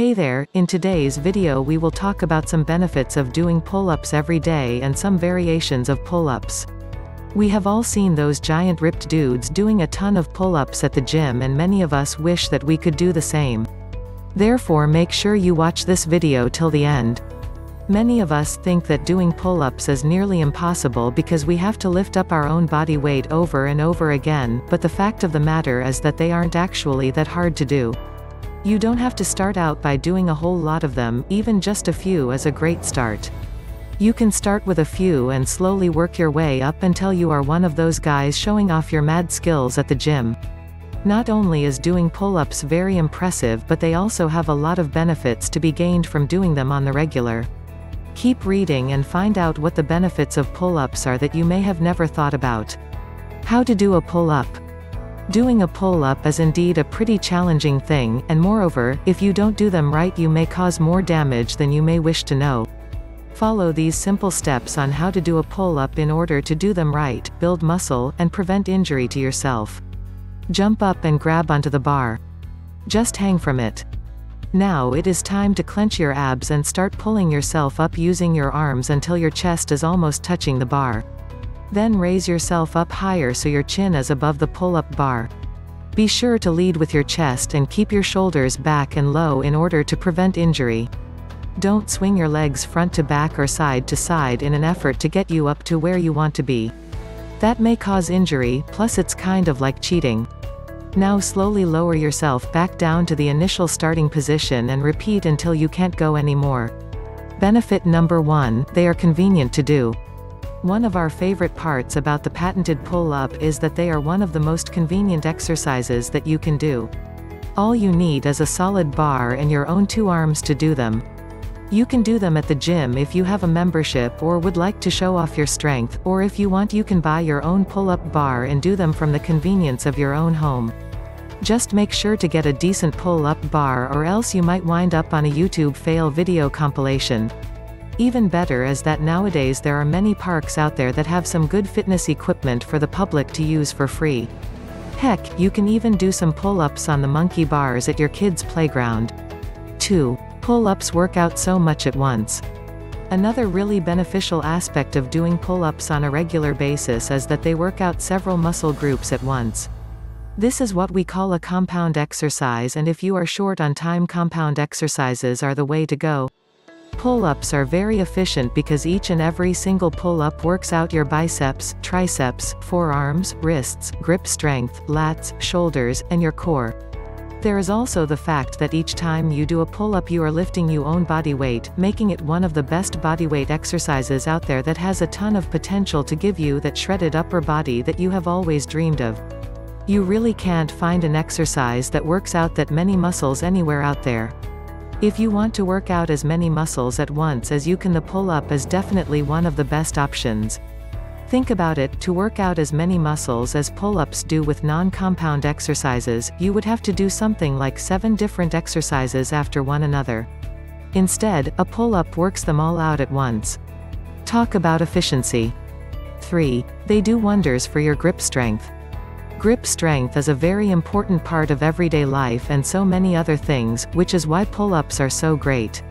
Hey there, in today's video we will talk about some benefits of doing pull-ups every day and some variations of pull-ups. We have all seen those giant ripped dudes doing a ton of pull-ups at the gym, and many of us wish that we could do the same. Therefore, make sure you watch this video till the end. Many of us think that doing pull-ups is nearly impossible because we have to lift up our own body weight over and over again, but the fact of the matter is that they aren't actually that hard to do. You don't have to start out by doing a whole lot of them, even just a few is a great start. You can start with a few and slowly work your way up until you are one of those guys showing off your mad skills at the gym. Not only is doing pull-ups very impressive, but they also have a lot of benefits to be gained from doing them on the regular. Keep reading and find out what the benefits of pull-ups are that you may have never thought about. How to do a pull-up. Doing a pull-up is indeed a pretty challenging thing, and moreover, if you don't do them right you may cause more damage than you may wish to know. Follow these simple steps on how to do a pull-up in order to do them right, build muscle, and prevent injury to yourself. Jump up and grab onto the bar. Just hang from it. Now it is time to clench your abs and start pulling yourself up using your arms until your chest is almost touching the bar. Then raise yourself up higher so your chin is above the pull-up bar. Be sure to lead with your chest and keep your shoulders back and low in order to prevent injury. Don't swing your legs front to back or side to side in an effort to get you up to where you want to be. That may cause injury, plus it's kind of like cheating. Now slowly lower yourself back down to the initial starting position and repeat until you can't go anymore. Benefit number 1, they are convenient to do. One of our favorite parts about the patented pull-up is that they are one of the most convenient exercises that you can do. All you need is a solid bar and your own 2 arms to do them. You can do them at the gym if you have a membership or would like to show off your strength, or if you want you can buy your own pull-up bar and do them from the convenience of your own home. Just make sure to get a decent pull-up bar or else you might wind up on a YouTube fail video compilation. Even better is that nowadays there are many parks out there that have some good fitness equipment for the public to use for free. Heck, you can even do some pull-ups on the monkey bars at your kids' playground. 2. Pull-ups work out so much at once. Another really beneficial aspect of doing pull-ups on a regular basis is that they work out several muscle groups at once. This is what we call a compound exercise, and if you are short on time, compound exercises are the way to go. Pull-ups are very efficient because each and every single pull-up works out your biceps, triceps, forearms, wrists, grip strength, lats, shoulders, and your core. There is also the fact that each time you do a pull-up you are lifting your own body weight, making it one of the best bodyweight exercises out there that has a ton of potential to give you that shredded upper body that you have always dreamed of. You really can't find an exercise that works out that many muscles anywhere out there. If you want to work out as many muscles at once as you can, the pull-up is definitely one of the best options. Think about it, to work out as many muscles as pull-ups do with non-compound exercises, you would have to do something like 7 different exercises after one another. Instead, a pull-up works them all out at once. Talk about efficiency. 3. They do wonders for your grip strength. Grip strength is a very important part of everyday life and so many other things, which is why pull-ups are so great.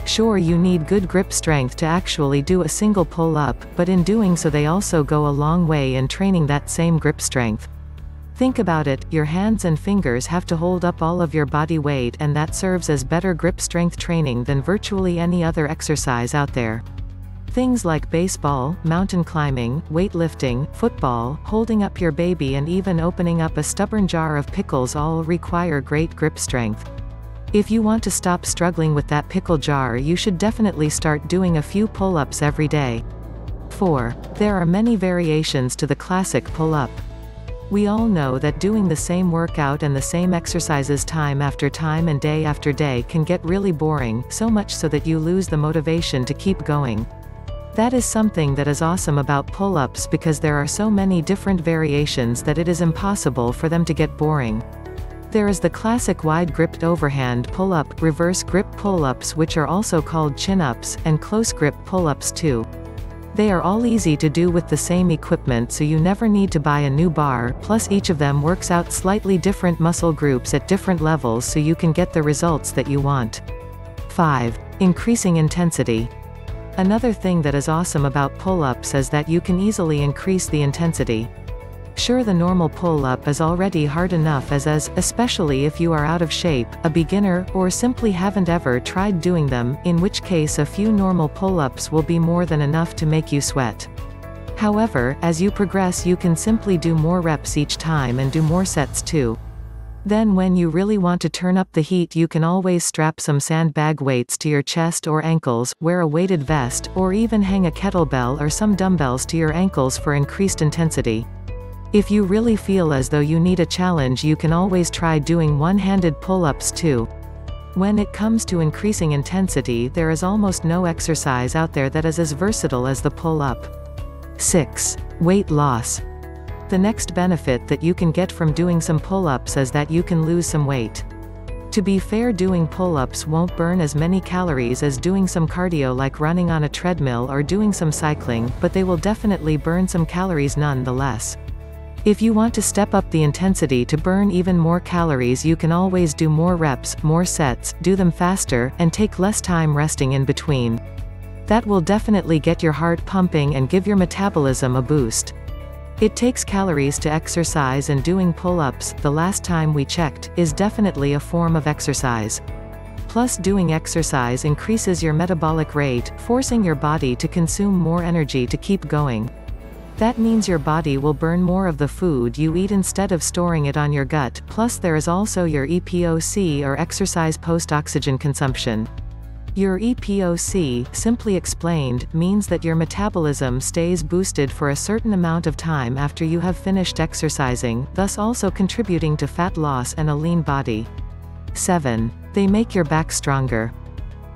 Sure, you need good grip strength to actually do a single pull-up, but in doing so they also go a long way in training that same grip strength. Think about it, your hands and fingers have to hold up all of your body weight, and that serves as better grip strength training than virtually any other exercise out there. Things like baseball, mountain climbing, weightlifting, football, holding up your baby, and even opening up a stubborn jar of pickles all require great grip strength. If you want to stop struggling with that pickle jar, you should definitely start doing a few pull-ups every day. 4. There are many variations to the classic pull-up. We all know that doing the same workout and the same exercises time after time and day after day can get really boring, so much so that you lose the motivation to keep going. That is something that is awesome about pull-ups because there are so many different variations that it is impossible for them to get boring. There is the classic wide-gripped overhand pull-up, reverse grip pull-ups which are also called chin-ups, and close grip pull-ups too. They are all easy to do with the same equipment, so you never need to buy a new bar, plus each of them works out slightly different muscle groups at different levels so you can get the results that you want. 5. Increasing intensity. Another thing that is awesome about pull-ups is that you can easily increase the intensity. Sure, the normal pull-up is already hard enough as is, especially if you are out of shape, a beginner, or simply haven't ever tried doing them, in which case a few normal pull-ups will be more than enough to make you sweat. However, as you progress you can simply do more reps each time and do more sets too. Then when you really want to turn up the heat you can always strap some sandbag weights to your chest or ankles, wear a weighted vest, or even hang a kettlebell or some dumbbells to your ankles for increased intensity. If you really feel as though you need a challenge you can always try doing one-handed pull-ups too. When it comes to increasing intensity there is almost no exercise out there that is as versatile as the pull-up. 6. Weight loss. The next benefit that you can get from doing some pull-ups is that you can lose some weight. To be fair, doing pull-ups won't burn as many calories as doing some cardio like running on a treadmill or doing some cycling, but they will definitely burn some calories nonetheless. If you want to step up the intensity to burn even more calories you can always do more reps, more sets, do them faster, and take less time resting in between. That will definitely get your heart pumping and give your metabolism a boost. It takes calories to exercise, and doing pull-ups, the last time we checked, is definitely a form of exercise. Plus doing exercise increases your metabolic rate, forcing your body to consume more energy to keep going. That means your body will burn more of the food you eat instead of storing it on your gut, plus there is also your EPOC or exercise post-oxygen consumption. Your EPOC, simply explained, means that your metabolism stays boosted for a certain amount of time after you have finished exercising, thus also contributing to fat loss and a lean body. 7. They make your back stronger.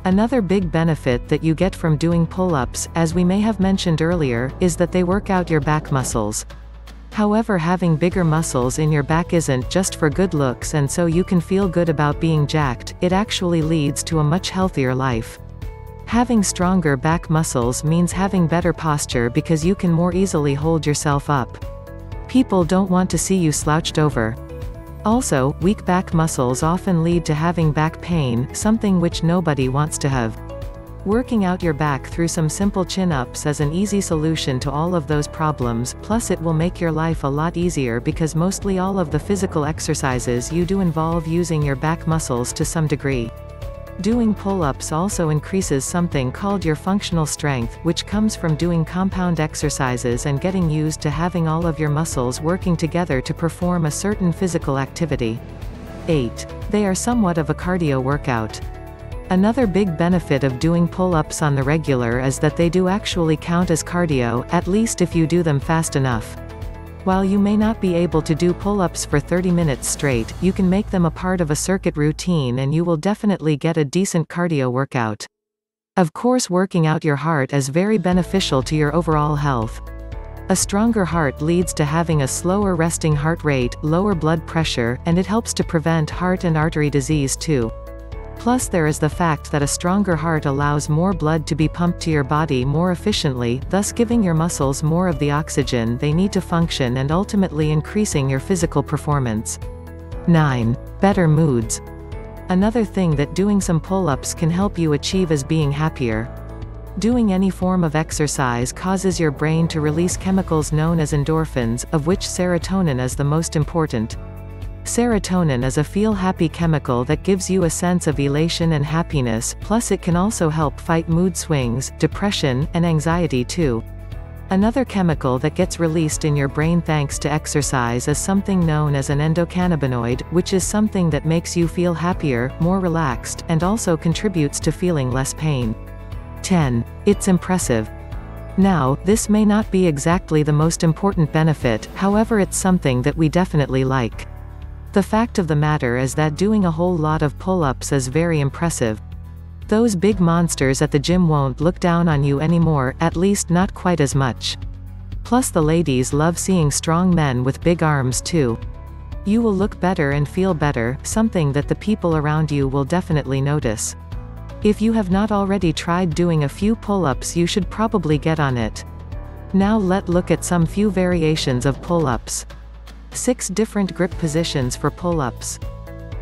Another big benefit that you get from doing pull-ups, as we may have mentioned earlier, is that they work out your back muscles. However, having bigger muscles in your back isn't just for good looks and so you can feel good about being jacked, it actually leads to a much healthier life. Having stronger back muscles means having better posture because you can more easily hold yourself up. People don't want to see you slouched over. Also, weak back muscles often lead to having back pain, something which nobody wants to have. Working out your back through some simple chin-ups is an easy solution to all of those problems, plus it will make your life a lot easier because mostly all of the physical exercises you do involve using your back muscles to some degree. Doing pull-ups also increases something called your functional strength, which comes from doing compound exercises and getting used to having all of your muscles working together to perform a certain physical activity. 8. They are somewhat of a cardio workout. Another big benefit of doing pull-ups on the regular is that they do actually count as cardio, at least if you do them fast enough. While you may not be able to do pull-ups for 30 minutes straight, you can make them a part of a circuit routine and you will definitely get a decent cardio workout. Of course, working out your heart is very beneficial to your overall health. A stronger heart leads to having a slower resting heart rate, lower blood pressure, and it helps to prevent heart and artery disease too. Plus there is the fact that a stronger heart allows more blood to be pumped to your body more efficiently, thus giving your muscles more of the oxygen they need to function and ultimately increasing your physical performance. 9. Better moods. Another thing that doing some pull-ups can help you achieve is being happier. Doing any form of exercise causes your brain to release chemicals known as endorphins, of which serotonin is the most important. Serotonin is a feel-happy chemical that gives you a sense of elation and happiness, plus it can also help fight mood swings, depression, and anxiety too. Another chemical that gets released in your brain thanks to exercise is something known as an endocannabinoid, which is something that makes you feel happier, more relaxed, and also contributes to feeling less pain. 10. It's impressive. Now, this may not be exactly the most important benefit, however it's something that we definitely like. The fact of the matter is that doing a whole lot of pull-ups is very impressive. Those big monsters at the gym won't look down on you anymore, at least not quite as much. Plus the ladies love seeing strong men with big arms too. You will look better and feel better, something that the people around you will definitely notice. If you have not already tried doing a few pull-ups, you should probably get on it. Now let's look at some few variations of pull-ups. 6 different grip positions for pull-ups.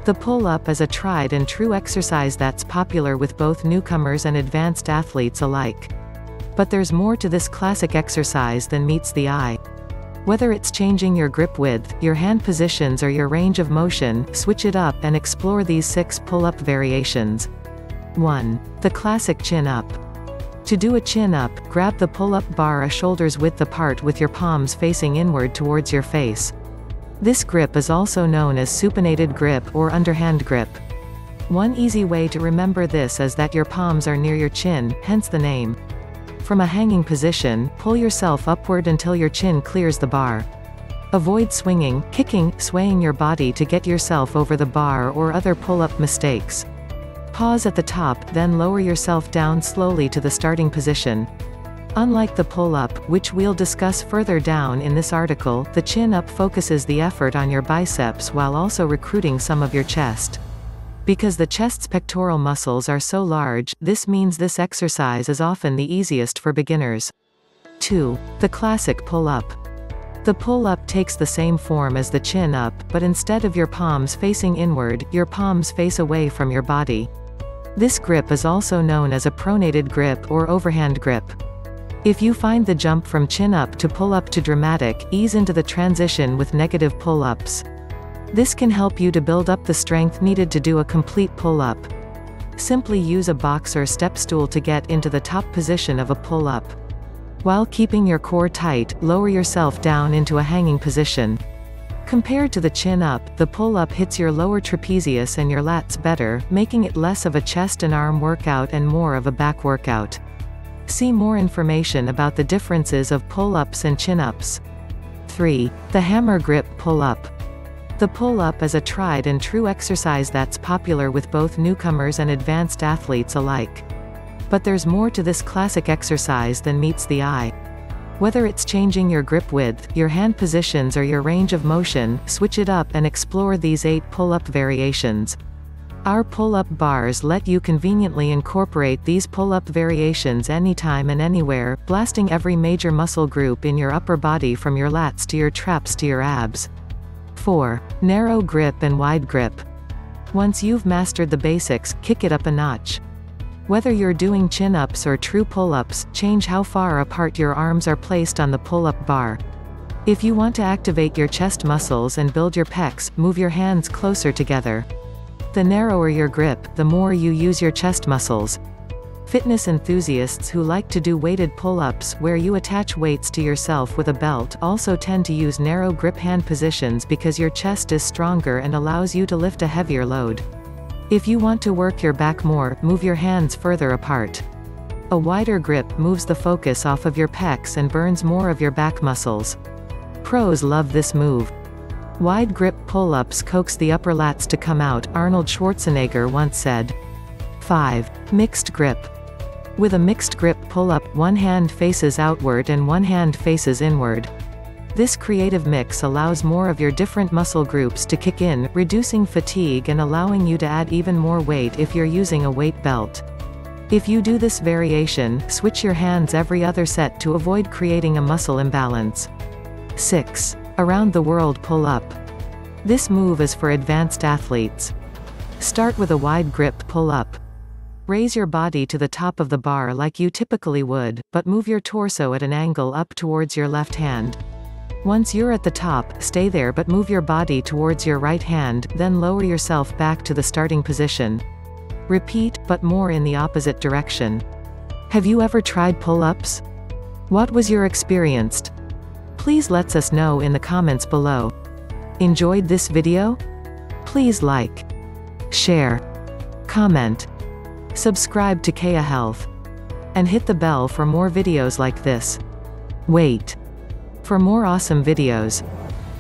The pull-up is a tried and true exercise that's popular with both newcomers and advanced athletes alike. But there's more to this classic exercise than meets the eye. Whether it's changing your grip width, your hand positions, or your range of motion, switch it up and explore these 6 pull-up variations. 1. The classic chin-up. To do a chin-up, grab the pull-up bar a shoulder's width apart with your palms facing inward towards your face. This grip is also known as supinated grip or underhand grip. One easy way to remember this is that your palms are near your chin, hence the name. From a hanging position, pull yourself upward until your chin clears the bar. Avoid swinging, kicking, swaying your body to get yourself over the bar or other pull-up mistakes. Pause at the top, then lower yourself down slowly to the starting position. Unlike the pull-up, which we'll discuss further down in this article, the chin-up focuses the effort on your biceps while also recruiting some of your chest. Because the chest's pectoral muscles are so large, this means this exercise is often the easiest for beginners. 2. The classic pull-up. The pull-up takes the same form as the chin-up, but instead of your palms facing inward, your palms face away from your body. This grip is also known as a pronated grip or overhand grip. If you find the jump from chin-up to pull-up too dramatic, ease into the transition with negative pull-ups. This can help you to build up the strength needed to do a complete pull-up. Simply use a box or step stool to get into the top position of a pull-up. While keeping your core tight, lower yourself down into a hanging position. Compared to the chin-up, the pull-up hits your lower trapezius and your lats better, making it less of a chest and arm workout and more of a back workout. See more information about the differences of pull-ups and chin-ups. 3. The hammer grip pull-up. The pull-up is a tried and true exercise that's popular with both newcomers and advanced athletes alike. But there's more to this classic exercise than meets the eye. Whether it's changing your grip width, your hand positions, or your range of motion, switch it up and explore these 8 pull-up variations. Our pull-up bars let you conveniently incorporate these pull-up variations anytime and anywhere, blasting every major muscle group in your upper body from your lats to your traps to your abs. 4. Narrow grip and wide grip. Once you've mastered the basics, kick it up a notch. Whether you're doing chin-ups or true pull-ups, change how far apart your arms are placed on the pull-up bar. If you want to activate your chest muscles and build your pecs, move your hands closer together. The narrower your grip, the more you use your chest muscles. Fitness enthusiasts who like to do weighted pull-ups where you attach weights to yourself with a belt also tend to use narrow grip hand positions because your chest is stronger and allows you to lift a heavier load. If you want to work your back more, move your hands further apart. A wider grip moves the focus off of your pecs and burns more of your back muscles. Pros love this move. Wide grip pull-ups coax the upper lats to come out, Arnold Schwarzenegger once said. 5. Mixed grip. With a mixed grip pull-up, one hand faces outward and one hand faces inward. This creative mix allows more of your different muscle groups to kick in, reducing fatigue and allowing you to add even more weight if you're using a weight belt. If you do this variation, switch your hands every other set to avoid creating a muscle imbalance. 6. Around the world pull-up. This move is for advanced athletes. Start with a wide grip pull-up. Raise your body to the top of the bar like you typically would, but move your torso at an angle up towards your left hand. Once you're at the top, stay there but move your body towards your right hand, then lower yourself back to the starting position. Repeat, but more in the opposite direction. Have you ever tried pull-ups? What was your experience? Please let us know in the comments below. Enjoyed this video? Please like, share, comment, subscribe to Kea Health, and hit the bell for more videos like this. Wait. For more awesome videos,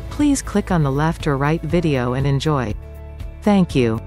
please click on the left or right video and enjoy. Thank you.